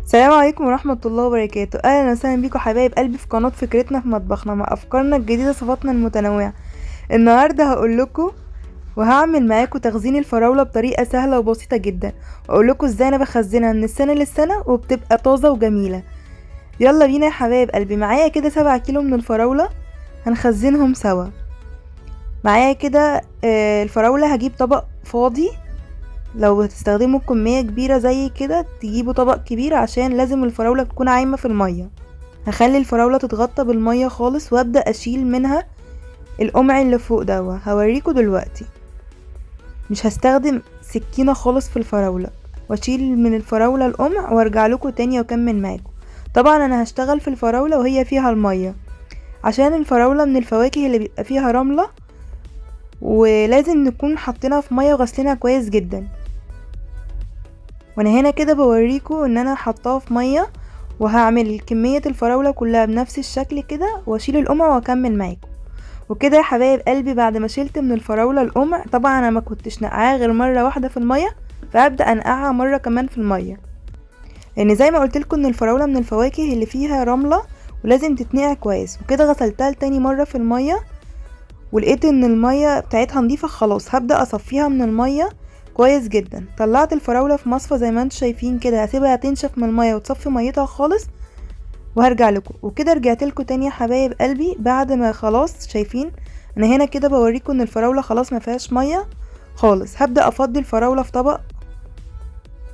السلام عليكم ورحمة الله وبركاته. اهلا وسهلا بيكم حبايب قلبي في قناة فكرتنا في مطبخنا مع افكارنا الجديدة صفاتنا المتنوعة. النهاردة هقول لكم وهعمل معاكم تخزين الفراولة بطريقة سهلة وبسيطة جدا، واقول لكم ازاي انا بخزنها من السنة للسنة وبتبقى طازة وجميلة. يلا بينا يا حبايب قلبي. معايا كده 7 كيلو من الفراولة هنخزنهم سوا. معايا كده الفراولة هجيب طبق فاضي. لو هتستخدموا كمية كبيرة زي كده تجيبوا طبق كبير، عشان لازم الفراولة تكون عايمة في المية. هخلي الفراولة تتغطى بالمية خالص وابدأ اشيل منها القمع اللي فوق دوا. هوريكم دلوقتي. مش هستخدم سكينة خالص في الفراولة، واشيل من الفراولة القمع وارجع لكم تاني واكمل معاكم. طبعا انا هشتغل في الفراولة وهي فيها المية، عشان الفراولة من الفواكه اللي بيبقى فيها رملة، ولازم نكون حاطينها في مية وغسلينها كويس جدا. وانا هنا كده بوريكم ان انا حطاها في مية، وهعمل كمية الفراولة كلها بنفس الشكل كده واشيل القمع واكمل معاكم. وكده يا حبايب قلبي بعد ما شلت من الفراولة القمع، طبعا انا ما كنتش نقعاها غير مرة واحدة في المية، فهبدأ انقعها مرة كمان في المية، لان زي ما قلتلكم ان الفراولة من الفواكه اللي فيها رملة ولازم تتنقع كويس. وكده غسلتها لتاني مرة في المية، ولقيت ان المية بتاعتها نضيفة خلاص، هبدأ اصفيها من المية كويس جدا. طلعت الفراولة في مصفى زي ما انتم شايفين كده، هسيبها تنشف من المية وتصفي ميتها خالص وهرجع لكم. وكده رجعت لكم تاني يا حبايب قلبي بعد ما خلاص شايفين. انا هنا كده بوريكم ان الفراولة خلاص ما فيهاش مية خالص. هبدأ افضي الفراولة في طبق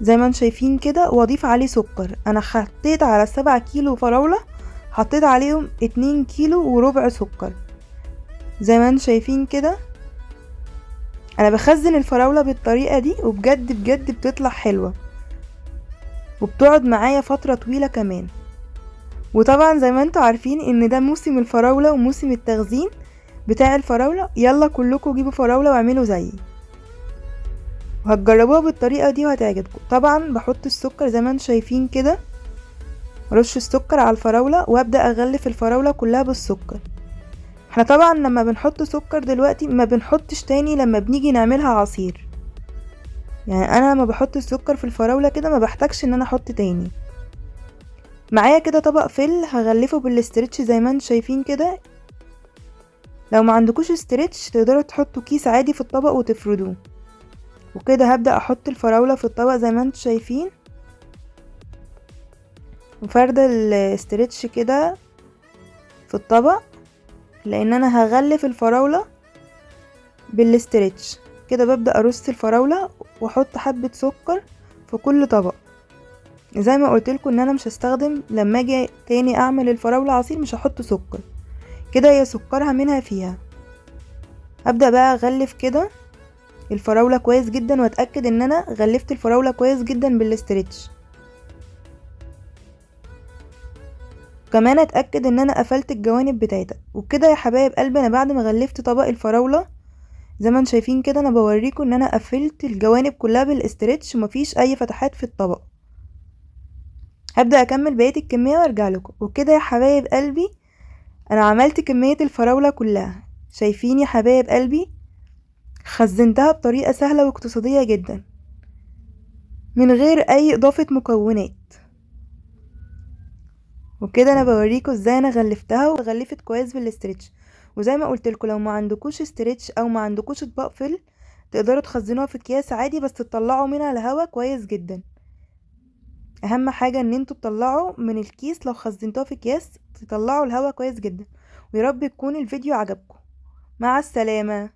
زي ما انتم شايفين كده، واضيف عليه سكر. انا حطيت على 7 كيلو فراولة حطيت عليهم 2 كيلو وربع سكر زي ما انتم شايفين كده. انا بخزن الفراولة بالطريقة دي وبجد بجد بتطلع حلوة، وبتقعد معايا فترة طويلة كمان. وطبعا زي ما انتوا عارفين ان ده موسم الفراولة وموسم التخزين بتاع الفراولة. يلا كلكم جيبوا فراولة واعملوا زيي، وهتجربوها بالطريقة دي وهتعجبكم. طبعا بحط السكر زي ما انتوا شايفين كده، رش السكر على الفراولة وابدأ اغلف الفراولة كلها بالسكر. احنا طبعا لما بنحط سكر دلوقتي ما بنحطش تاني لما بنيجي نعملها عصير. يعني انا لما بحط السكر في الفراولة كده ما بحتاجش ان انا احط تاني. معايا كده طبق فل هغلفه بالاسترتش زي ما انتم شايفين كده. لو ما عندكوش استرتش تقدروا تحطوا كيس عادي في الطبق وتفردوه. وكده هبدأ احط الفراولة في الطبق زي ما انتم شايفين، وفردة الاسترتش كده في الطبق، لان انا هغلف الفراولة بالاسترتش. كده ببدأ ارص الفراولة واحط حبة سكر في كل طبق. زي ما قلتلكوا ان انا مش هستخدم لما اجي تاني اعمل الفراولة عصير، مش هحط سكر كده، هي سكرها منها فيها. هبدأ بقى اغلف كده الفراولة كويس جدا، واتأكد ان انا غلفت الفراولة كويس جدا بالاسترتش. كمان اتأكد ان انا قفلت الجوانب بتاعتها. وكده يا حبايب قلبي انا بعد ما غلفت طبق الفراولة زي ما انتم شايفين كده، انا بوريكم ان انا قفلت الجوانب كلها بالاسترتش ومفيش اي فتحات في الطبق. هبدأ اكمل بقية الكمية وارجع لكم. وكده يا حبايب قلبي انا عملت كمية الفراولة كلها. شايفين يا حبايب قلبي خزنتها بطريقة سهلة واقتصادية جدا من غير اي اضافة مكونات. وكده انا بوريكم ازاي انا غلفتها وغلفت كويس بالاسترتش. وزي ما قلت لكم لو ما عندكوش استرتش او ما عندكوش اطباق فل تقدروا تخزنوها في اكياس عادي، بس تطلعوا منها الهواء كويس جدا. اهم حاجة ان انتوا تطلعوا من الكيس، لو خزنتوها في اكياس تطلعوا الهواء كويس جدا. ويا رب يكون الفيديو عجبكم. مع السلامة.